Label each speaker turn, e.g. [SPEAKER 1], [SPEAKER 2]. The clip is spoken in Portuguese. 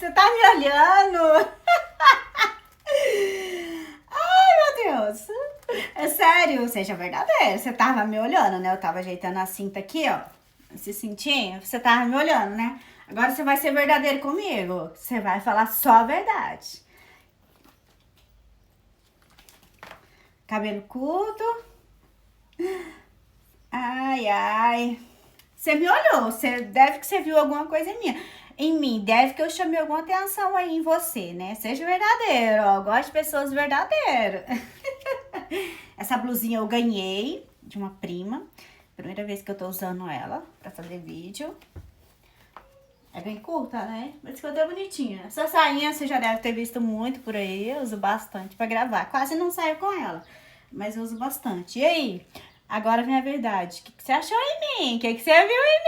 [SPEAKER 1] Você tá me olhando? Ai, meu Deus. É sério, seja verdadeiro. Você tava me olhando, né? Eu tava ajeitando a cinta aqui, ó. Esse cintinho. Você tava me olhando, né? Agora você vai ser verdadeiro comigo. Você vai falar só a verdade. Cabelo curto. Ai, ai. Você me olhou. Você deve que você viu alguma coisa em mim. Em mim, deve que eu chamei alguma atenção aí em você, né? Seja verdadeiro, ó. Eu gosto de pessoas verdadeiras. Essa blusinha eu ganhei de uma prima. Primeira vez que eu tô usando ela pra fazer vídeo. É bem curta, né? Mas ficou até bonitinha. Essa sainha você já deve ter visto muito por aí. Eu uso bastante pra gravar. Quase não saio com ela, mas eu uso bastante. E aí? Agora vem a verdade. O que você achou em mim? O que você viu em